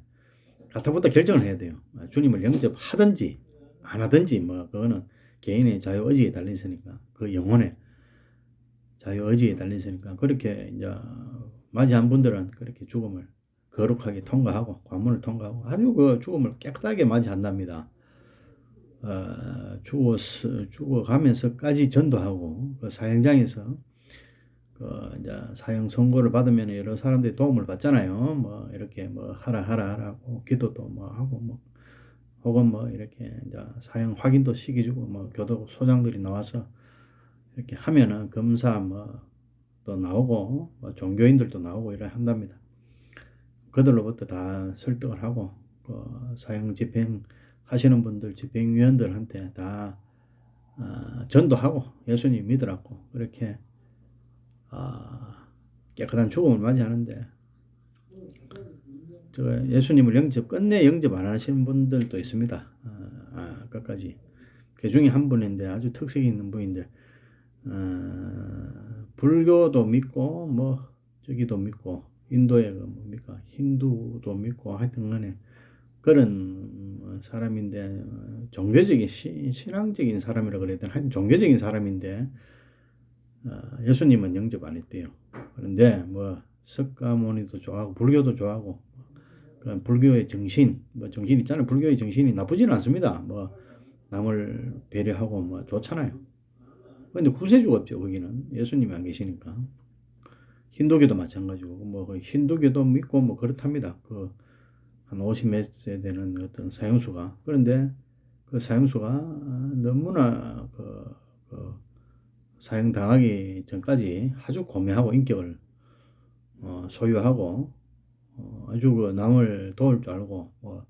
가타부터 결정을 해야 돼요. 주님을 영접하든지 안 하든지 그거는 개인의 자유의지에 달려있으니까 그 영혼의 자유의지에 달려있으니까 그렇게 이제 맞이한 분들은 그렇게 죽음을 거룩하게 통과하고 관문을 통과하고 아주 그 죽음을 깨끗하게 맞이한답니다. 죽어가면서까지 전도하고 그 사형장에서 이제 사형 선고를 받으면 여러 사람들이 도움을 받잖아요. 이렇게 하라고 기도도 하고 혹은 이렇게 이제 사형 확인도 시켜주고 교도 소장들이 나와서 이렇게 하면은 검사 또 나오고 종교인들도 나오고 이래 한답니다. 그들로부터 다 설득을 하고 사형 집행 하시는 분들 집행위원들한테 다 전도하고 예수님 믿으라고 그렇게 깨끗한 죽음을 맞이하는데 예수님을 끝내 영접 안 하시는 분들도 있습니다. 끝까지 그 중에 한 분인데 아주 특색이 있는 분인데 불교도 믿고 뭐 저기도 믿고 인도의 그 뭡니까 힌두도 믿고 하여튼 간에 그런 사람인데 종교적인 신앙적인 사람이라 그래야 되나 하여튼 종교적인 사람인데 예수님은 영접 안 했대요. 그런데 뭐 석가모니도 좋아하고 불교도 좋아하고 그 불교의 정신 뭐 정신 있잖아요. 불교의 정신이 나쁘지는 않습니다. 뭐 남을 배려하고 뭐 좋잖아요. 근데 구세주가 없죠. 거기는 예수님이 안 계시니까. 힌두교도 마찬가지고 뭐그 힌두교도 믿고 뭐 그렇답니다. 그 한 50몇 세 되는 어떤 사형수가 그런데 그 사형수가 너무나 그 사형 당하기 전까지 아주 고매하고 인격을 소유하고 아주 그 남을 도울 줄 알고 뭐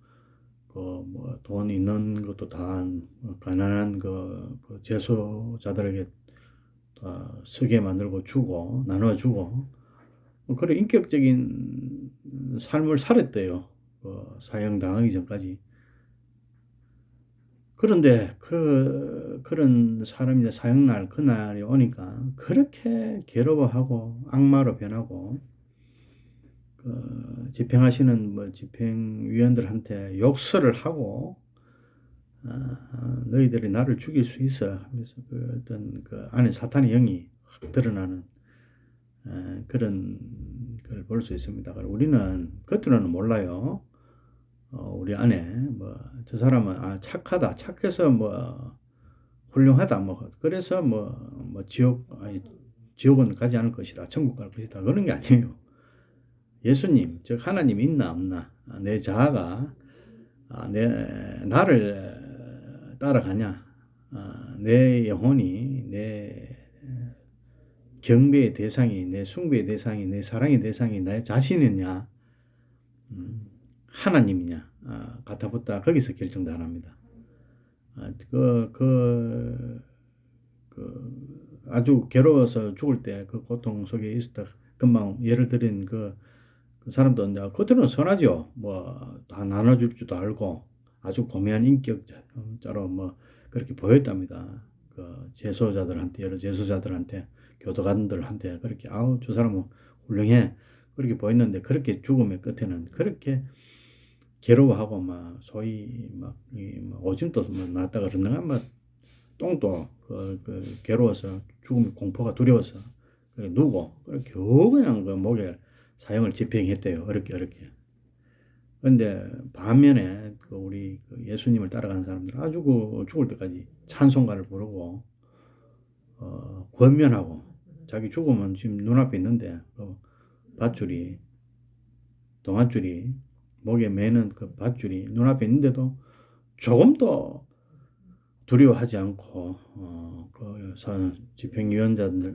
돈 있는 것도 다 가난한 그 재소자들에게 다 쓰게 만들고 주고 나눠주고 뭐 그런 인격적인 삶을 살았대요. 사형 당하기 전까지. 그런데 그런 사람이 이제 사형날 그날이 오니까 그렇게 괴로워하고 악마로 변하고 집행하시는 뭐 집행위원들한테 욕설을 하고 너희들이 나를 죽일 수 있어 하면서 그 어떤 그 안에 사탄의 영이 확 드러나는 그런 걸 볼 수 있습니다. 우리는 겉으로는 몰라요. 우리 안에 뭐 저 사람은 착하다, 착해서 뭐 훌륭하다, 뭐 그래서 뭐 지옥은 가지 않을 것이다, 천국 갈 것이다 그런 게 아니에요. 예수님, 즉 하나님 있나 없나, 내 자아가 나를 따라가냐, 내 영혼이 내 경배의 대상이, 내 숭배의 대상이, 내 사랑의 대상이 내 자신이냐, 하나님이냐, 가타부타 거기서 결정도 안 합니다. 아주 괴로워서 죽을 때 그 고통 속에 있었다. 금방 예를 들인 그 사람도 이제 겉으로는 선하죠. 뭐 다 나눠줄 줄도 알고 아주 고매한 인격자로 뭐 그렇게 보였답니다. 그 재소자들한테 여러 재소자들한테 교도관들한테 그렇게 저 사람은 훌륭해 그렇게 보였는데 그렇게 죽음의 끝에는 그렇게 괴로워하고 막 소위 막 오줌도 막 나왔다가 그러는가 막 똥도 괴로워서 죽음의 공포가 두려워서 그래 누고 겨우 그냥 그 목에 사형을 집행했대요. 어렵게. 그런데 반면에 우리 예수님을 따라가는 사람들 아주 죽을 때까지 찬송가를 부르고 권면하고 자기 죽음은 지금 눈앞에 있는데 밧줄이 동아줄이 목에 매는 그 밧줄이 눈앞에 있는데도 조금도 두려워하지 않고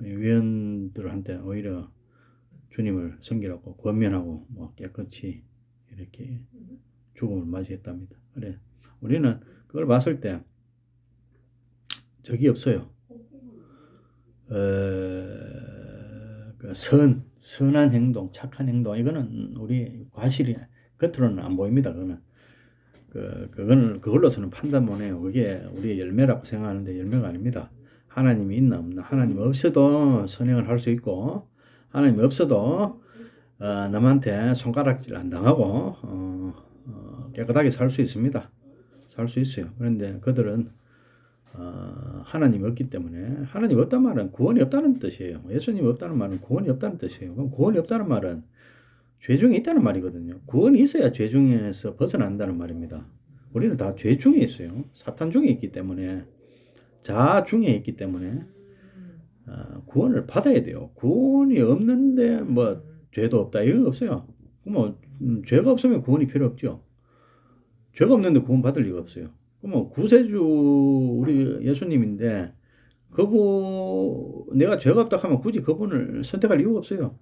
위원들한테 오히려 주님을 섬기라고 권면하고 뭐 깨끗이 이렇게 죽음을 맞이했답니다. 그래 우리는 그걸 봤을 때 적이 없어요. 선한 행동, 착한 행동 이거는 우리 과실이 겉으로는 안 보입니다. 그걸로서는 판단 못 해요. 그게 우리의 열매라고 생각하는데 열매가 아닙니다. 하나님이 있나 없나. 하나님 없어도 선행을 할 수 있고 하나님 없어도 남한테 손가락질 안 당하고 깨끗하게 살 수 있습니다. 살 수 있어요. 그런데 그들은 하나님이 없기 때문에 하나님 없다는 말은 구원이 없다는 뜻이에요. 예수님 없다는 말은 구원이 없다는 뜻이에요. 그럼 구원이 없다는 말은 죄 중에 있다는 말이거든요. 구원이 있어야 죄 중에서 벗어난다는 말입니다. 우리는 다 죄 중에 있어요. 사탄 중에 있기 때문에 자아 중에 있기 때문에 구원을 받아야 돼요. 구원이 없는데 뭐 죄도 없다 이런 거 없어요. 뭐 죄가 없으면 구원이 필요 없죠. 죄가 없는데 구원 받을 리가 없어요. 그럼 구세주 우리 예수님인데 내가 죄가 없다 하면 굳이 그분을 선택할 이유가 없어요.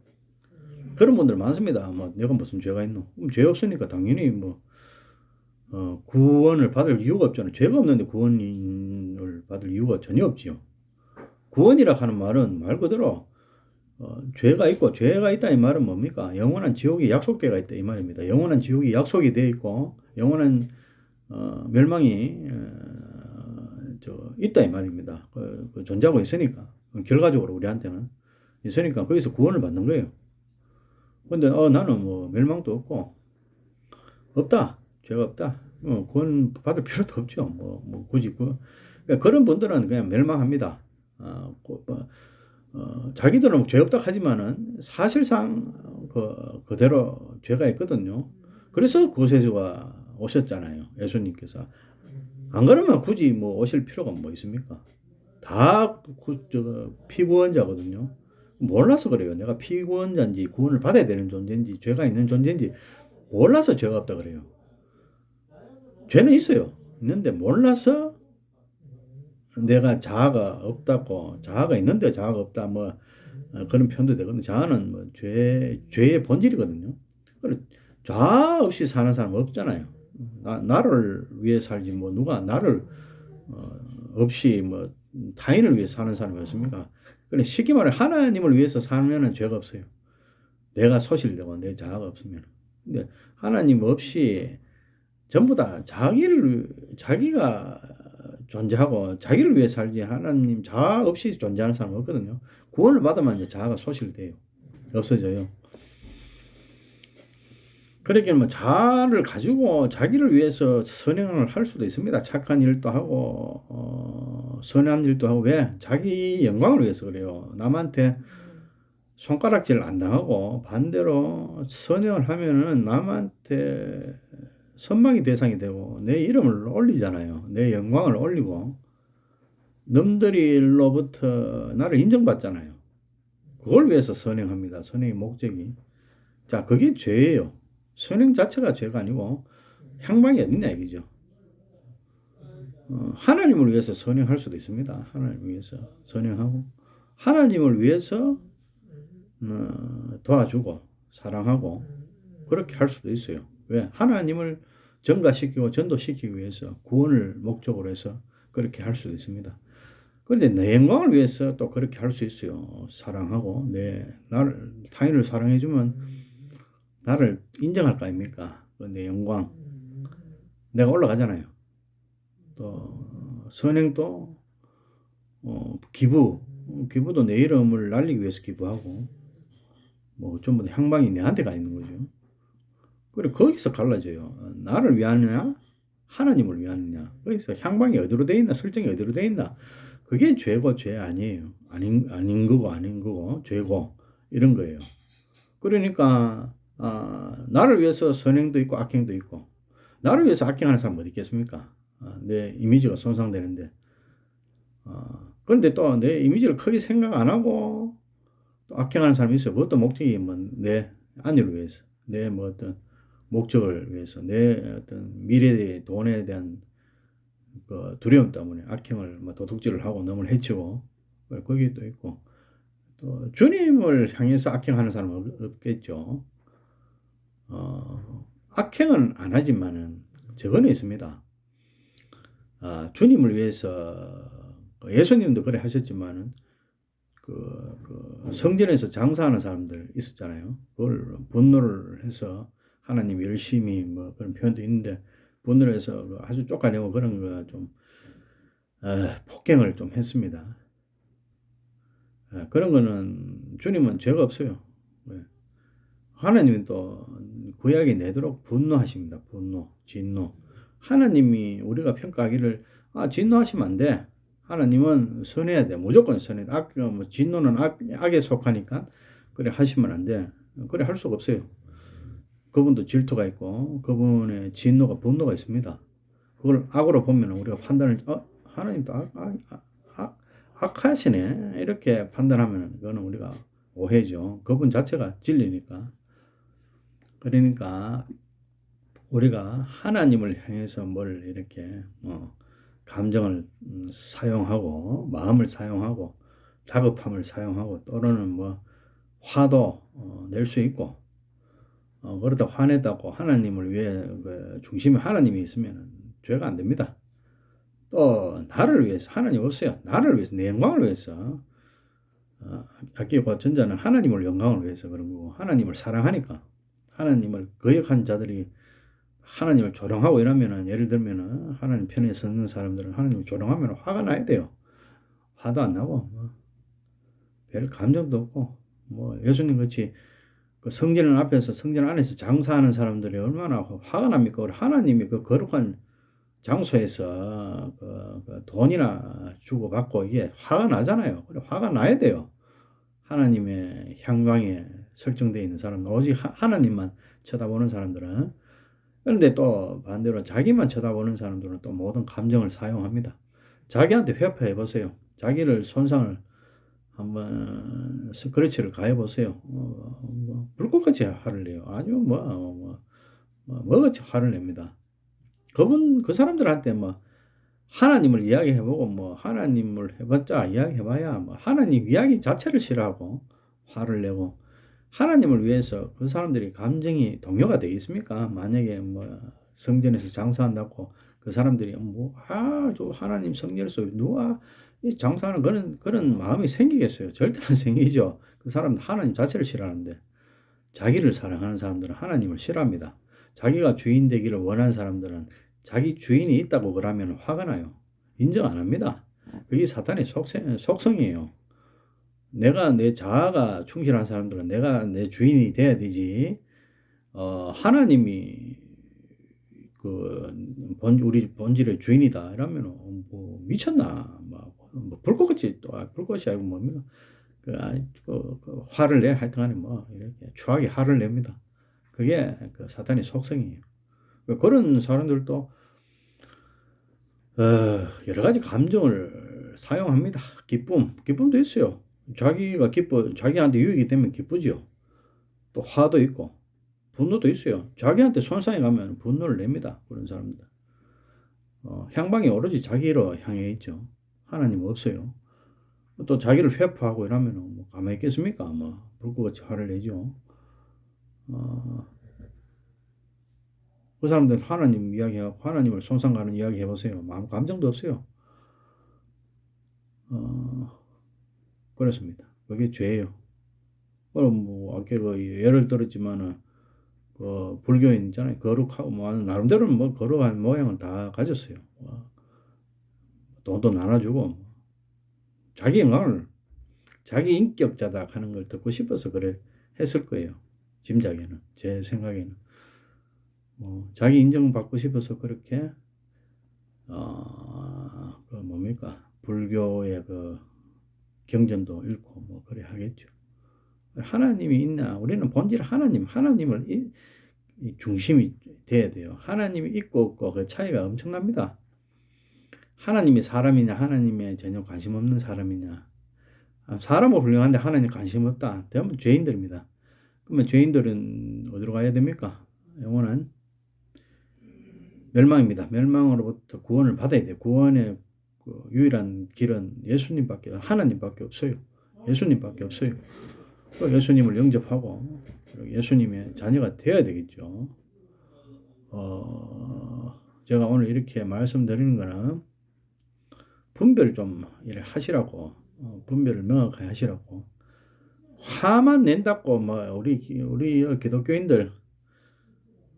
그런 분들 많습니다. 뭐 내가 무슨 죄가 있노? 그럼 죄 없으니까 당연히 구원을 받을 이유가 없잖아요. 죄가 없는데 구원을 받을 이유가 전혀 없지요. 구원이라 하는 말은 말 그대로 죄가 있다 이 말은 뭡니까? 영원한 지옥이 약속되어 있다 이 말입니다. 영원한 지옥이 약속이 되어 있고 영원한 멸망이 있다 이 말입니다. 존재하고 있으니까 결과적으로 우리한테는 있으니까 거기서 구원을 받는 거예요. 근데 나는 뭐 멸망도 없고 없다, 죄가 없다, 구원 받을 필요도 없죠. 뭐 굳이 그러니까 그런 분들은 그냥 멸망합니다. 자기들은 죄 없다 하지만은 사실상 그대로 죄가 있거든요. 그래서 구세주가 오셨잖아요. 예수님께서. 안 그러면 굳이 뭐 오실 필요가 뭐 있습니까? 다 피구원자거든요. 몰라서 그래요. 내가 피구원자인지 구원을 받아야 되는 존재인지 죄가 있는 존재인지 몰라서 죄가 없다 그래요. 죄는 있어요. 있는데 몰라서 내가 자아가 없다고, 자아가 있는데 자아가 없다 뭐 그런 표현도 되거든요. 자아는 뭐 죄의 본질이거든요. 자아 없이 사는 사람 없잖아요. 나를 위해 살지 뭐 누가 나를 없이 뭐 타인을 위해 사는 사람이 없습니까? 그래 쉽게 말해 하나님을 위해서 살면은 죄가 없어요. 내가 소실되고 내 자아가 없으면. 근데 하나님 없이 전부 다 자기가 존재하고 자기를 위해 살지 하나님 자아 없이 존재하는 사람 없거든요. 구원을 받으면 이제 자아가 소실돼요. 없어져요. 그렇게 뭐 자아를 가지고 자기를 위해서 선행을 할 수도 있습니다. 착한 일도 하고 선한 일도 하고 왜? 자기 영광을 위해서 그래요. 남한테 손가락질 안 당하고 반대로 선행을 하면은 남한테 선망의 대상이 되고 내 이름을 올리잖아요. 내 영광을 올리고 남들로부터 나를 인정받잖아요. 그걸 위해서 선행합니다. 선행의 목적이. 자, 그게 죄예요. 선행 자체가 죄가 아니고 향방이 어딨냐 얘기죠. 하나님을 위해서 선행할 수도 있습니다. 하나님을 위해서 선행하고 하나님을 위해서 도와주고 사랑하고 그렇게 할 수도 있어요. 왜? 하나님을 전가시키고 전도시키기 위해서 구원을 목적으로 해서 그렇게 할 수도 있습니다. 그런데 내 영광을 위해서 또 그렇게 할 수 있어요. 사랑하고 나를 타인을 사랑해주면 나를 인정할 거 아닙니까? 내 영광 내가 올라가잖아요. 또 선행도 기부도 내 이름을 날리기 위해서 기부하고 뭐 전부 다 향방이 내한테 가 있는 거죠. 그래 거기서 갈라져요. 나를 위하느냐 하나님을 위하느냐 거기서 향방이 어디로 돼 있나 설정이 어디로 돼 있나 그게 죄고 죄 아니에요. 아닌 거고 죄고 이런 거예요. 그러니까 나를 위해서 선행도 있고 악행도 있고 나를 위해서 악행하는 사람 어디 있겠습니까? 내 이미지가 손상되는데 그런데 또 내 이미지를 크게 생각 안 하고 또 악행하는 사람이 있어요. 그것도 목적이 뭐 내 안위를 위해서 내 뭐 어떤 목적을 위해서 내 어떤 미래의 돈에 대한 그 두려움 때문에 악행을 뭐 도둑질을 하고 남을 해치고 거기 또 있고 또 주님을 향해서 악행하는 사람은 없겠죠. 악행은 안 하지만은 저거는 있습니다. 주님을 위해서 예수님도 그래 하셨지만은 그 성전에서 장사하는 사람들 있었잖아요. 그걸 분노를 해서 하나님 열심히 뭐 그런 표현도 있는데 분노를 해서 아주 쫓아내고 그런 거 좀 폭행을 좀 했습니다. 그런 거는 주님은 죄가 없어요. 하나님은 또 구약에 내도록 분노하십니다. 분노, 진노. 하나님이 우리가 평가하기를 진노하시면 안 돼. 하나님은 선해야 돼. 무조건 선해. 뭐 진노는 악에 속하니까 그래 하시면 안 돼. 그래 할 수가 없어요. 그분도 질투가 있고 그분의 진노가 분노가 있습니다. 그걸 악으로 보면 우리가 판단을 하나님도 악하시네 이렇게 판단하면 그거는 우리가 오해죠. 그분 자체가 진리니까. 그러니까 우리가 하나님을 향해서 뭘 이렇게 감정을 사용하고 마음을 사용하고 다급함을 사용하고 또는 뭐 화도 낼 수 있고 그러다 화냈다고 하나님을 위해 그 중심에 하나님이 있으면 죄가 안 됩니다. 또 나를 위해서 하나님 없어요. 나를 위해서 내 영광을 위해서 아끼고 전자는 하나님을 영광을 위해서 그런 거고 하나님을 사랑하니까 하나님을 거역한 자들이 하나님을 조롱하고 이러면은, 예를 들면은 하나님 편에 서는 사람들은 하나님을 조롱하면 화가 나야 돼요. 화도 안 나고 별 감정도 없고, 예수님 같이 그 성전 앞에서, 성전 안에서 장사하는 사람들이 얼마나 화가 납니까? 우리 하나님이 그 거룩한 장소에서 그 돈이나 주고 받고 이게 화가 나잖아요. 그래, 화가 나야 돼요. 하나님의 향방에 설정되어 있는 사람은 오직 하나님만 쳐다보는 사람들은. 그런데 또 반대로 자기만 쳐다보는 사람들은 또 모든 감정을 사용합니다. 자기한테 회파해 보세요. 자기를 손상을 한번 스크래치를 가해 보세요. 불꽃같이 화를 내요. 아니면 뭐같이 화를 냅니다. 그 사람들한테 하나님을 이야기해보고 하나님을 해봤자 이야기해봐야 하나님 이야기 자체를 싫어하고 화를 내고, 하나님을 위해서 그 사람들이 감정이 동요가 되겠습니까? 만약에 성전에서 장사한다고 그 사람들이 저 하나님 성전에서 누가 이 장사하는 그런 마음이 생기겠어요? 절대 안 생기죠. 그 사람은 하나님 자체를 싫어하는데, 자기를 사랑하는 사람들은 하나님을 싫어합니다. 자기가 주인 되기를 원하는 사람들은 자기 주인이 있다고 그러면 화가 나요. 인정 안 합니다. 그게 사탄의 속성이에요. 내가 내 자아가 충실한 사람들은 내가 내 주인이 돼야 되지. 하나님이 우리 본질의 주인이다 이러면 미쳤나? 불꽃같이 또 불꽃이 아니고 뭡니까? 화를 내 하여튼간에 이렇게 추하게 화를 냅니다. 그게 그 사탄의 속성이에요. 그런 사람들도 여러 가지 감정을 사용합니다. 기쁨도 있어요. 자기한테 유익이 되면 기쁘지요. 또 화도 있고, 분노도 있어요. 자기한테 손상이 가면 분노를 냅니다. 그런 사람들. 향방이 오로지 자기로 향해 있죠. 하나님 없어요. 또 자기를 회포하고 이러면 가만히 있겠습니까? 불꽃같이 화를 내죠. 그 사람들은 하나님 이야기하고 하나님을 손상 가는 이야기 해보세요. 아무 감정도 없어요. 그렇습니다. 그게 죄예요. 그럼 아까 예를 들었지만은 불교인 있잖아요. 거룩하고 나름대로는 거룩한 모양은 다 가졌어요. 돈도 나눠주고 자기 영광을 자기 인격자다 하는 걸 듣고 싶어서 그래 했을 거예요. 짐작에는, 제 생각에는 자기 인정받고 싶어서 그렇게 불교의 경전도 읽고 그래 하겠죠. 하나님이 있나? 우리는 본질 하나님을 중심이 돼야 돼요. 하나님이 있고 없고 그 차이가 엄청납니다. 하나님이 사람이냐, 하나님에 전혀 관심 없는 사람이냐. 사람은 훌륭한데 하나님 관심 없다. 대부분 죄인들입니다. 그러면 죄인들은 어디로 가야 됩니까? 영원한 멸망입니다. 멸망으로부터 구원을 받아야 돼요. 구원의 유일한 길은 하나님밖에 없어요. 예수님밖에 없어요. 예수님을 영접하고 예수님의 자녀가 되어야 되겠죠. 제가 오늘 이렇게 말씀드리는 거는 분별 좀 하시라고, 분별을 명확하게 하시라고. 화만 낸다고 우리 기독교인들,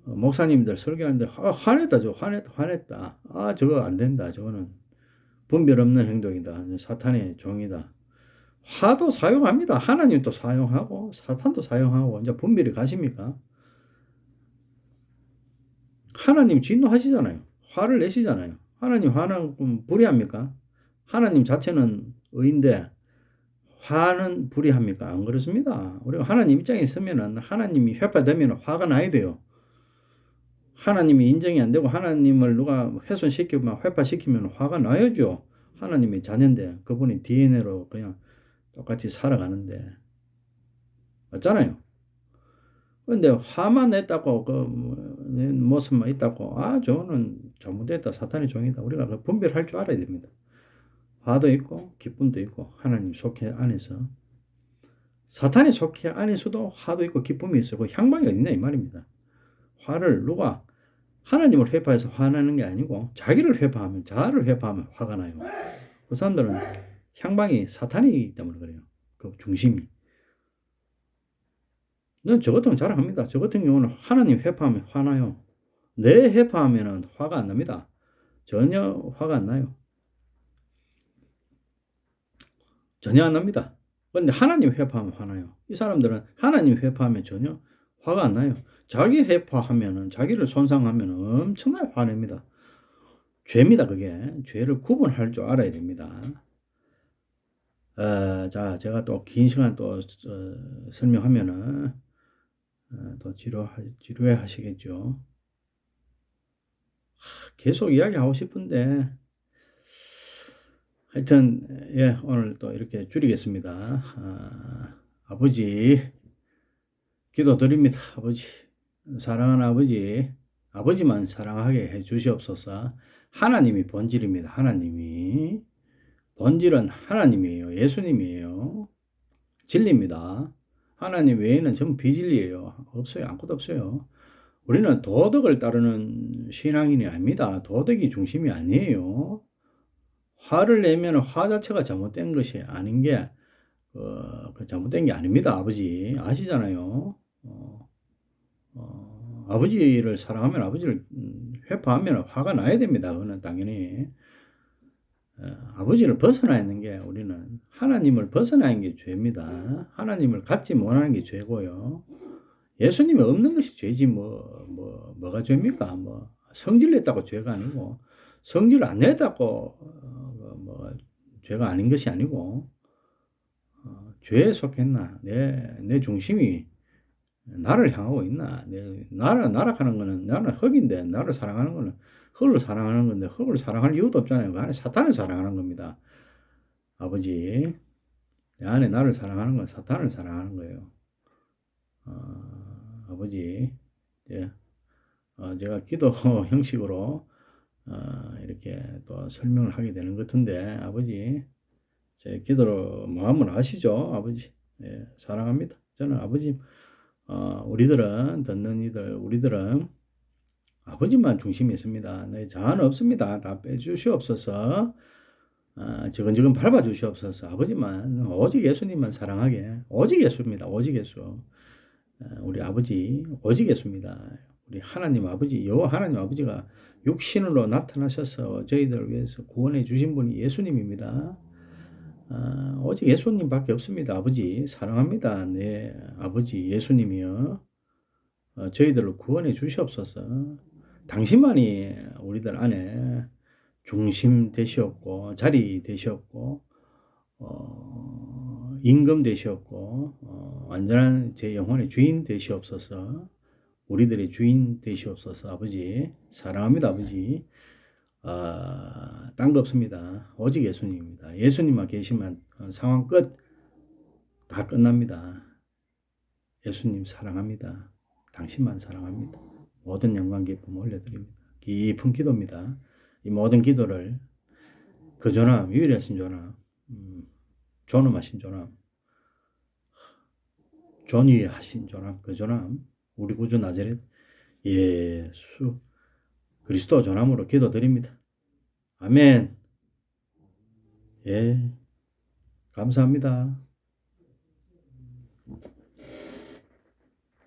목사님들 설교하는데 화냈다, 화냈다. 저거 안 된다. 저거는 분별 없는 행동이다. 사탄의 종이다. 화도 사용합니다. 하나님도 사용하고 사탄도 사용하고. 이제 분별이 가십니까? 하나님 진노하시잖아요. 화를 내시잖아요. 하나님 화는 불의합니까? 하나님 자체는 의인데 화는 불의합니까? 안 그렇습니다. 우리가 하나님 입장에 있으면은 하나님이 회파되면 화가 나야 돼요. 하나님이 인정이 안 되고 하나님을 누가 훼손시키면 회파시키면 화가 나야죠. 하나님의 자녀인데 그분이 DNA로 그냥 똑같이 살아가는데 맞잖아요. 근데 화만 냈다고 모습만 있다고 저는 잘못됐다, 사탄의 종이다. 우리가 분별할 줄 알아야 됩니다. 화도 있고 기쁨도 있고 하나님 속해 안에서, 사탄의 속해 안에서도 화도 있고 기쁨이 있어요. 그 향방이 어딨냐 이 말입니다. 화를 누가 하나님을 회파해서 화나는 게 아니고 자기를 회파하면, 자아를 회파하면 화가 나요. 그 사람들은 향방이 사탄이기 때문에 그래요. 그 중심이. 저 같은 거 자랑합니다. 저 같은 경우는 하나님 회파하면 화나요. 내 회파하면은 화가 안 납니다. 전혀 화가 안 나요. 전혀 안 납니다. 그런데 하나님 회파하면 화나요. 이 사람들은 하나님 회파하면 전혀 화가 안 나요. 자기 회파하면은, 자기를 손상하면 엄청나게 화냅니다. 죄입니다, 그게. 죄를 구분할 줄 알아야 됩니다. 자, 제가 또 긴 시간 또 설명하면은 또 지루해 하시겠죠. 계속 이야기하고 싶은데 하여튼 예, 오늘 또 이렇게 줄이겠습니다. 아버지 기도드립니다. 아버지 사랑하는 아버지, 아버지만 사랑하게 해 주시옵소서. 하나님이 본질입니다. 하나님이 본질은 하나님이에요. 예수님이에요. 진리입니다. 하나님 외에는 전부 비진리예요. 없어요. 아무것도 없어요. 우리는 도덕을 따르는 신앙인이 아닙니다. 도덕이 중심이 아니에요. 화를 내면 화 자체가 잘못된 것이 아닌 게, 잘못된 게 아닙니다. 아버지. 아시잖아요. 아버지를 사랑하면 아버지를 회파하면 화가 나야 됩니다. 그거는 당연히. 아버지를 벗어나 있는 게 우리는 하나님을 벗어나 있는 게 죄입니다. 하나님을 갖지 못하는 게 죄고요. 예수님이 없는 것이 죄지 뭐가 죄입니까? 뭐 성질 냈다고 죄가 아니고 성질 안 냈다고 뭐 죄가 아닌 것이 아니고 죄에 속했나 내 중심이 나를 향하고 있나 나락하는 거는 나는 흙인데 나를 사랑하는 거는 흙을 사랑하는 건데 흙을 사랑할 이유도 없잖아요. 그 안에 사탄을 사랑하는 겁니다. 아버지 내 안에 나를 사랑하는 건 사탄을 사랑하는 거예요. 아버지 예. 제가 기도 형식으로 이렇게 또 설명을 하게 되는 것 같은데 아버지 제 기도로 마음을 아시죠? 아버지 예, 사랑합니다. 저는 아버지 우리들은 듣는 이들 우리들은 아버지만 중심이 있습니다. 내 자아는 없습니다. 다 빼주시옵소서. 지근지근 밟아주시옵소서. 아버지만 오직 예수님만 사랑하게 오직 예수입니다. 오직 예수. 우리 아버지 오직 예수입니다. 우리 하나님 아버지 여호와 하나님 아버지가 육신으로 나타나셔서 저희들을 위해서 구원해 주신 분이 예수님입니다. 오직 예수님밖에 없습니다. 아버지 사랑합니다. 네 아버지 예수님이여 저희들을 구원해 주시옵소서. 당신만이 우리들 안에 중심 되시옵고 자리 되시옵고 임금 되시옵고 완전한 제 영혼의 주인 되시옵소서. 우리들의 주인 되시옵소서. 아버지 사랑합니다. 아버지 딴 거 없습니다. 오직 예수님입니다. 예수님만 계시면 상황 끝 다 끝납니다. 예수님 사랑합니다. 당신만 사랑합니다. 모든 영광 기쁨 올려드립니다. 깊은 기도입니다. 이 모든 기도를 그 조남 유일하신 조남 존엄하신 조남 존귀하신 조남 그 조남 우리 구주 나자렛 예수 그리스도 조남으로 기도드립니다. 아멘. 예 감사합니다.